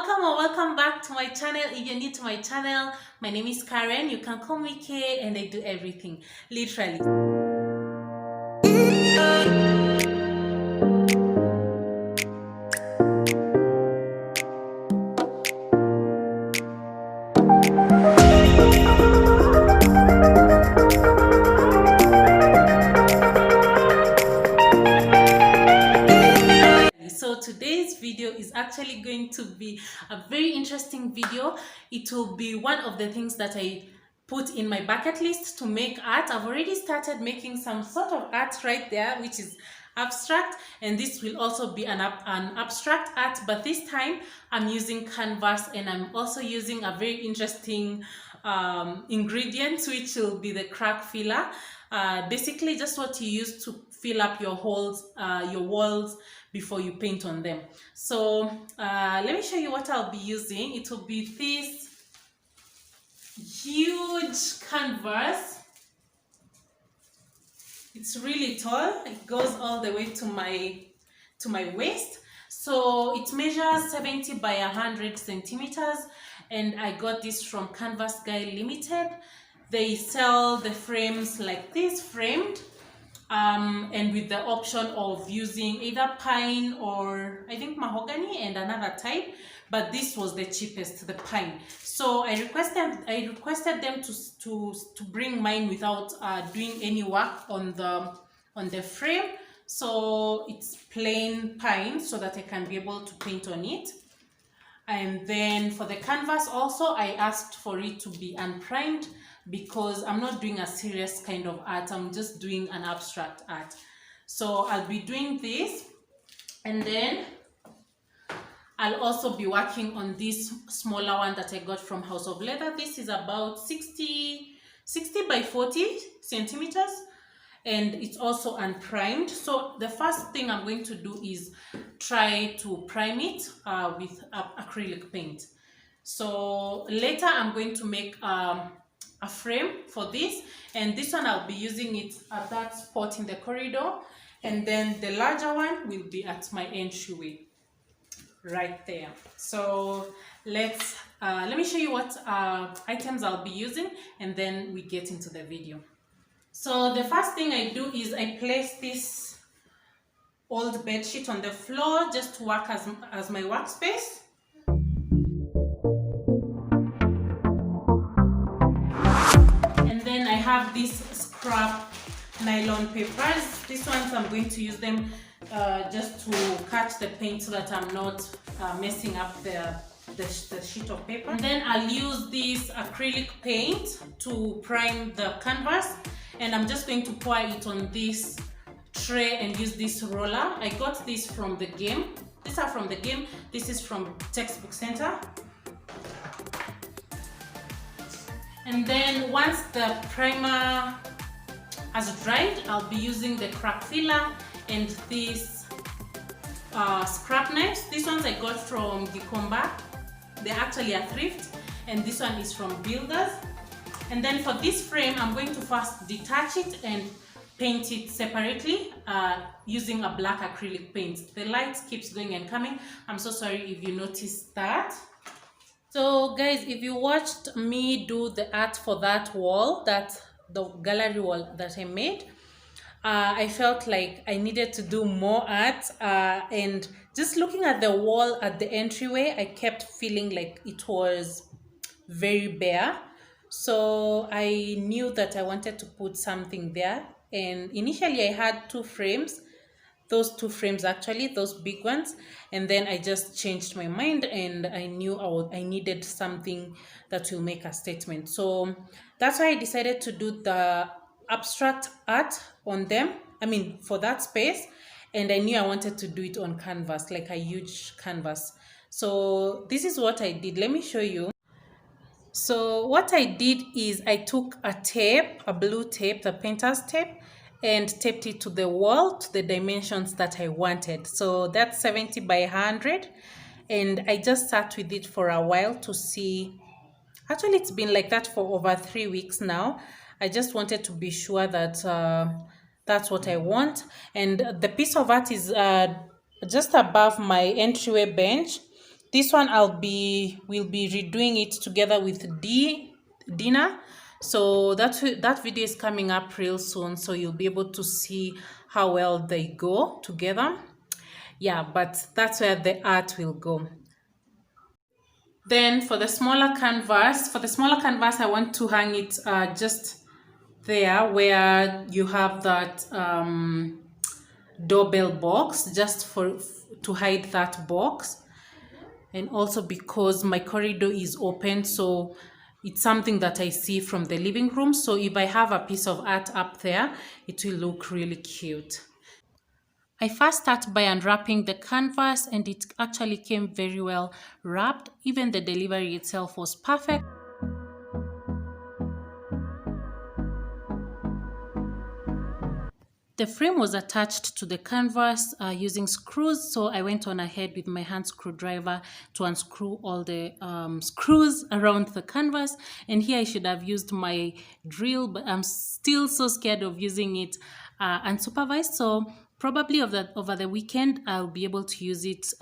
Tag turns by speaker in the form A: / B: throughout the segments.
A: Welcome or welcome back to my channel. If you're new to my channel, my name is Karen. You can call me K, and I do everything, literally. So today's video is actually going to be a very interesting video. It will be one of the things that I put in my bucket list to make art. I've already started making some sort of art right there, which is abstract, and this will also be an abstract art, but this time I'm using canvas, and I'm also using a very interesting ingredient, which will be the crack filler. Basically just what you use to fill up your holes, your walls before you paint on them. So let me show you what I'll be using. It will be this huge canvas. It's really tall. It goes all the way to my waist. So it measures 70 by 100 centimeters, and I got this from Canvas Guy Limited. They sell the frames like this, framed, and with the option of using either pine or I think mahogany and another type, but this was the cheapest, the pine. So I requested them to bring mine without doing any work on the frame. So it's plain pine so that I can be able to paint on it. And then for the canvas also, I asked for it to be unprimed because I'm not doing a serious kind of art. I'm just doing an abstract art. So I'll be doing this, and then I'll also be working on this smaller one that I got from House of Leather. This is about 60 by 40 centimeters, and it's also unprimed. So the first thing I'm going to do is try to prime it with acrylic paint. So later I'm going to make a frame for this, and this one I'll be using it at that spot in the corridor, and then the larger one will be at my entryway right there. So let me show you what items I'll be using, and then we get into the video. So the first thing I do is I place this old bed sheet on the floor just to work as my workspace. And then I have these scrap nylon papers. These ones I'm going to use them just to catch the paint so that I'm not messing up the sheet of paper. And then I'll use this acrylic paint to prime the canvas, and I'm just going to pour it on this tray and use this roller. I got this from the game. These are from the game. This is from Textbook Center. And then once the primer has dried, I'll be using the crack filler and these scrap knives. These ones I got from Gikomba. They're actually a thrift, and this one is from Builders. And then for this frame, I'm going to first detach it and paint it separately using a black acrylic paint. The light keeps going and coming. I'm so sorry if you noticed that. So guys, if you watched me do the art for that wall, the gallery wall that I made, I felt like I needed to do more art, and just looking at the wall at the entryway, I kept feeling like it was very bare. So I knew that I wanted to put something there, and initially I had two frames, those two frames actually, those big ones, and then I just changed my mind, and I knew I needed something that will make a statement. So that's why I decided to do the abstract art on them, for that space, and I knew I wanted to do it on canvas, like a huge canvas. So this is what I did. Let me show you. So what I did is I took a tape, a blue tape, the painter's tape, and taped it to the wall to the dimensions that I wanted. So that's 70 by 100, and I just sat with it for a while to see. Actually, it's been like that for over 3 weeks now. I just wanted to be sure that that's what I want. And the piece of art is just above my entryway bench. This one we'll be redoing it together with Dina. So that video is coming up real soon, so you'll be able to see how well they go together. Yeah, but that's where the art will go. Then for the smaller canvas, I want to hang it just there where you have that doorbell box, just to hide that box. And also because my corridor is open, so it's something that I see from the living room. So if I have a piece of art up there, it will look really cute. I first start by unwrapping the canvas, and it actually came very well wrapped. Even the delivery itself was perfect. The frame was attached to the canvas using screws, so I went on ahead with my hand screwdriver to unscrew all the screws around the canvas. And here I should have used my drill, but I'm still so scared of using it unsupervised. So probably over the weekend, I'll be able to use it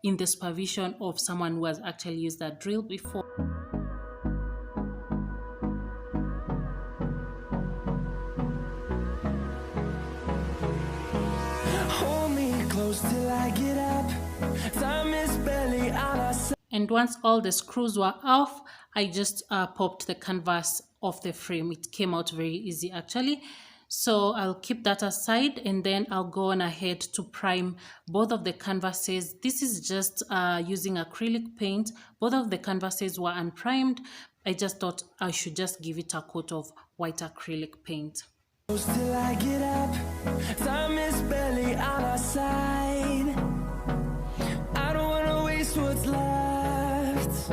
A: in the supervision of someone who has actually used that drill before. Till I get up, time is barely on our side. And once all the screws were off, I just popped the canvas off the frame. It came out very easy actually. So I'll keep that aside, and then I'll go on ahead to prime both of the canvases. This is just using acrylic paint. Both of the canvases were unprimed. I just thought I should just give it a coat of white acrylic paint. Till I get up, time is barely on our side. I don't want to waste what's left.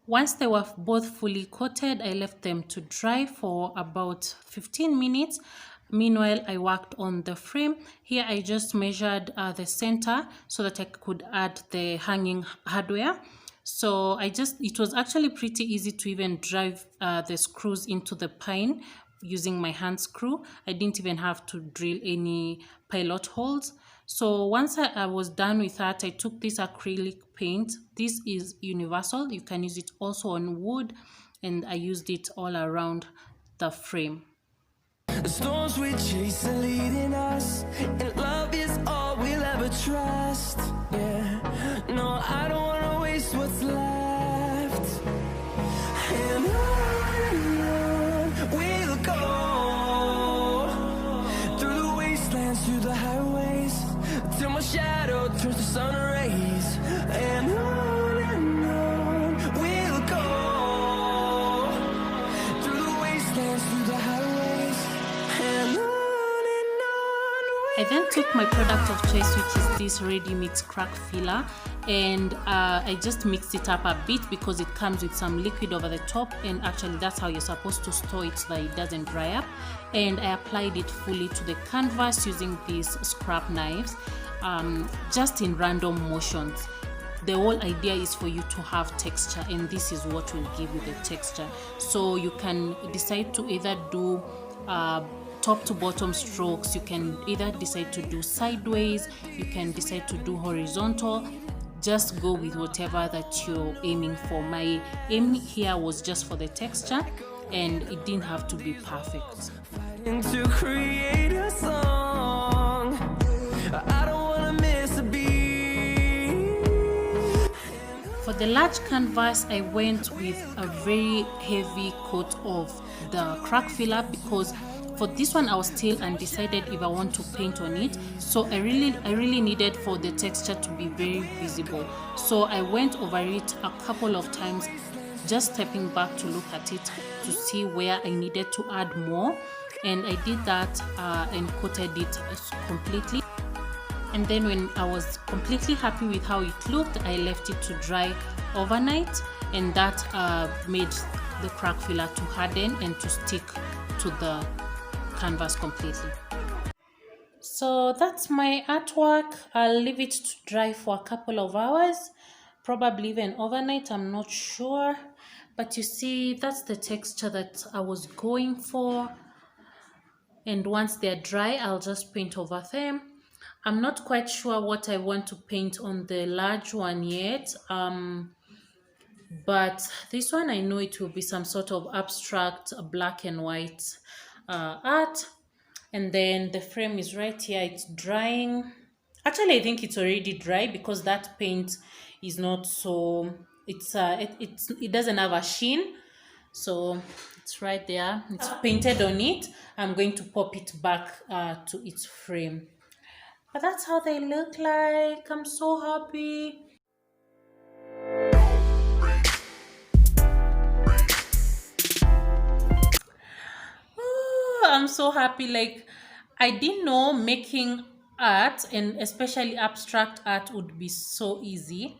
A: Once they were both fully coated, I left them to dry for about 15 minutes. Meanwhile, I worked on the frame. Here I just measured the center so that I could add the hanging hardware. So it was actually pretty easy to even drive the screws into the pine using my hand screw. I didn't even have to drill any pilot holes. So once I was done with that, I took this acrylic paint. This is universal. You can use it also on wood, and I used it all around the frame. The storms we chase are leading us, and love is all we'll ever trust. Yeah, no, I don't want to waste what's left. And on we'll go, through the wastelands, through the highways, till my shadow turns to sun rays. And on we'll go, through the wastelands, through the highways, and on. I then took my product of choice, which is this ready mix crack filler, and I just mixed it up a bit because it comes with some liquid over the top, and actually that's how you're supposed to store it so that it doesn't dry up. And I applied it fully to the canvas using these scrap knives, just in random motions. The whole idea is for you to have texture, and this is what will give you the texture. So you can decide to either do top to bottom strokes. You can either decide to do sideways, you can decide to do horizontal. Just go with whatever that you're aiming for. My aim here was just for the texture, and it didn't have to be perfect. To create a song, I don't want to miss a beat. For the large canvas, I went with a very heavy coat of the crack filler because for this one I was still undecided if I want to paint on it. So I really needed for the texture to be very visible. So I went over it a couple of times, just stepping back to look at it to see where I needed to add more. And I did that and coated it completely. And then when I was completely happy with how it looked, I left it to dry overnight, and that made the crack filler to harden and to stick to the canvas completely. So that's my artwork. I'll leave it to dry for a couple of hours, probably even overnight, I'm not sure. But you see, that's the texture that I was going for. And once they're dry, I'll just paint over them. I'm not quite sure what I want to paint on the large one yet. But this one I know it will be some sort of abstract black and white art. And then the frame is right here, it's drying. Actually, I think it's already dry because that paint is not so, it doesn't have a sheen. So it's right there, it's painted on it. I'm going to pop it back to its frame. But that's how they look like. I'm so happy. I'm so happy. Like, I didn't know making art and especially abstract art would be so easy.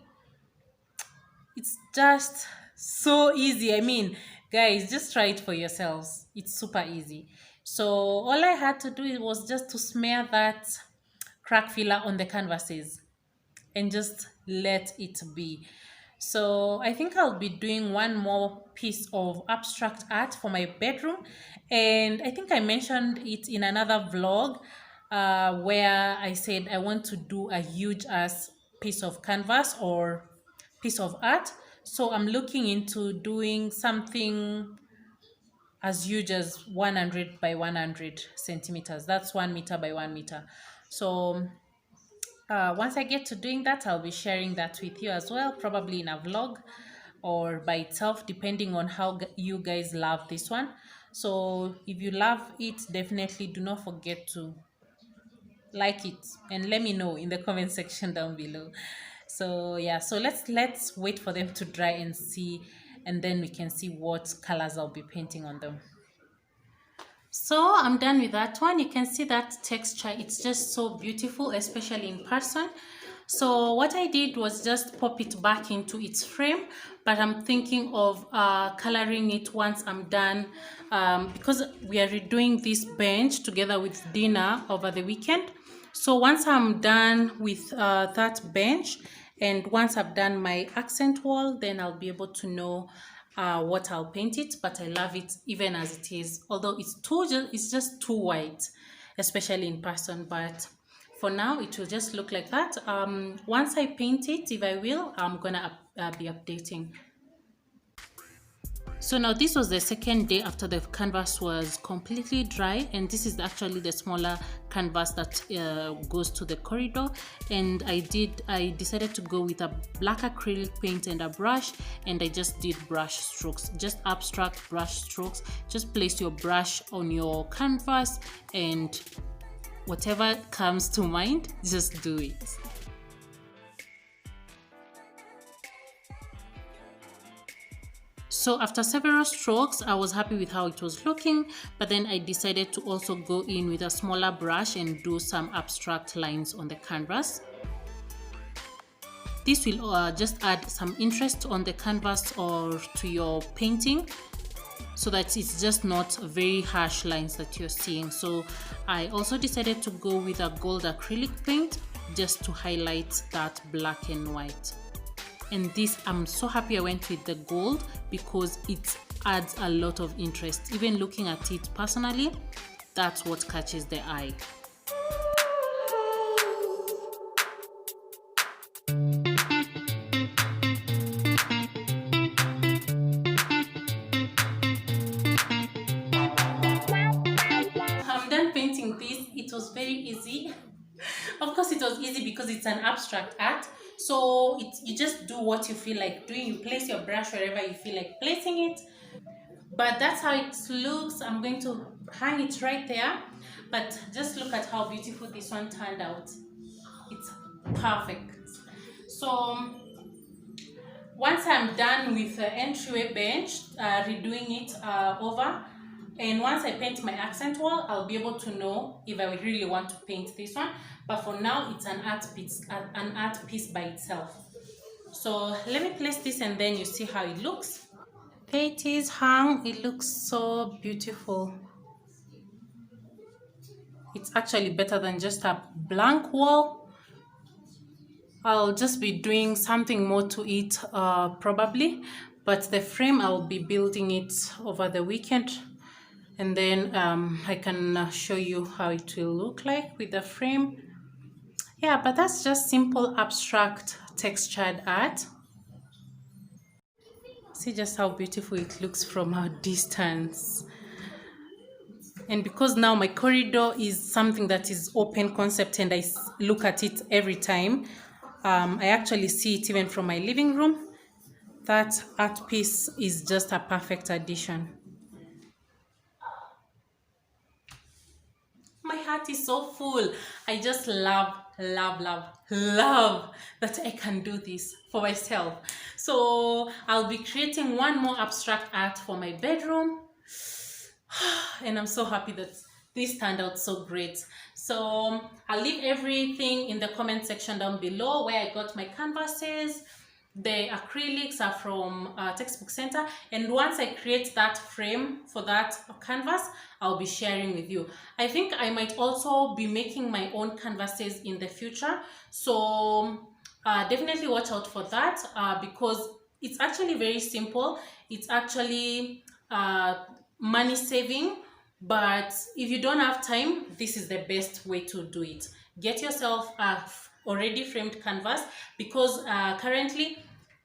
A: It's just so easy. I mean, guys, just try it for yourselves. It's super easy. So all I had to do was just to smear that crack filler on the canvases and just let it be. So I think I'll be doing one more piece of abstract art for my bedroom. And I think I mentioned it in another vlog where I said I want to do a huge ass piece of canvas or piece of art. So I'm looking into doing something as huge as 100 by 100 centimeters. That's 1 meter by 1 meter. So once I get to doing that, I'll be sharing that with you as well, probably in a vlog or by itself, depending on how you guys love this one. So if you love it, definitely do not forget to like it and let me know in the comment section down below. So yeah, so let's wait for them to dry and see, and then we can see what colors I'll be painting on them. So I'm done with that one. You can see that texture, it's just so beautiful, especially in person. So what I did was just pop it back into its frame, but I'm thinking of coloring it once I'm done, because we are redoing this bench together with dinner over the weekend. So once I'm done with that bench, and once I've done my accent wall, then I'll be able to know what I'll paint it. But I love it even as it is, although it's just too white, especially in person. But for now it will just look like that. Once I paint it, if I will, I'm gonna be updating. So now this was the second day after the canvas was completely dry, and this is actually the smaller canvas that goes to the corridor. And I decided to go with a black acrylic paint and a brush, and I just did brush strokes, just abstract brush strokes. Just place your brush on your canvas and whatever comes to mind, just do it. So after several strokes, I was happy with how it was looking, but then I decided to also go in with a smaller brush and do some abstract lines on the canvas. This will just add some interest on the canvas or to your painting, so that it's just not very harsh lines that you're seeing. So I also decided to go with a gold acrylic paint just to highlight that black and white. And this, I'm so happy I went with the gold because it adds a lot of interest. Even looking at it personally, that's what catches the eye. I'm done painting this. It was very easy. Of course it was easy because it's an abstract art. So you just do what you feel like doing. You place your brush wherever you feel like placing it. But that's how it looks. I'm going to hang it right there. But just look at how beautiful this one turned out. It's perfect. So once I'm done with the entryway bench, redoing it over, and once I paint my accent wall, I'll be able to know if I really want to paint this one. But for now, it's an art piece by itself. So let me place this and then you see how it looks. There it is hung. It looks so beautiful. It's actually better than just a blank wall. I'll just be doing something more to it probably, but the frame I'll be building it over the weekend, and then I can show you how it will look like with the frame. Yeah, but that's just simple abstract textured art. See just how beautiful it looks from a distance. And because now my corridor is something that is open concept and I look at it every time, I actually see it even from my living room. That art piece is just a perfect addition. My heart is so full. I just love, love, love, love that I can do this for myself. So I'll be creating one more abstract art for my bedroom. And I'm so happy that this turned out so great. So I'll leave everything in the comment section down below where I got my canvases. The acrylics are from Textbook Center, and once I create that frame for that canvas, I'll be sharing with you. I think I might also be making my own canvases in the future, so definitely watch out for that because it's actually very simple. It's actually money saving, but if you don't have time, this is the best way to do it. Get yourself a already framed canvas because currently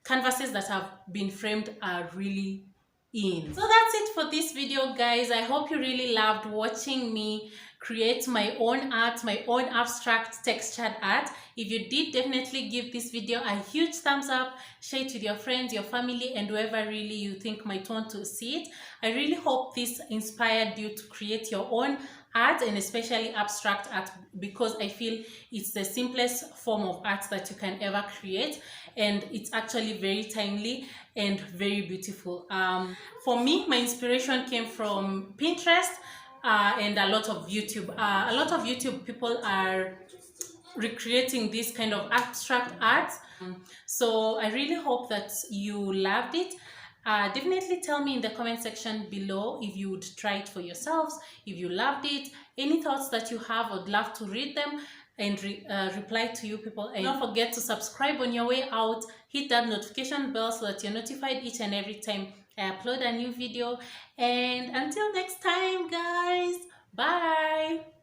A: canvases that have been framed are really in. So that's it for this video, guys. I hope you really loved watching me create my own art, my own abstract textured art. If you did, definitely give this video a huge thumbs up, share it with your friends, your family, and whoever really you think might want to see it. I really hope this inspired you to create your own art, and especially abstract art, because I feel it's the simplest form of art that you can ever create, and it's actually very timely and very beautiful. For me, my inspiration came from Pinterest and a lot of YouTube. A lot of YouTube people are recreating this kind of abstract art. So I really hope that you loved it. Definitely tell me in the comment section below if you would try it for yourselves, if you loved it, any thoughts that you have. I'd love to read them and reply to you people. And don't forget to subscribe on your way out. Hit that notification bell so that you're notified each and every time I upload a new video. And until next time, guys, bye.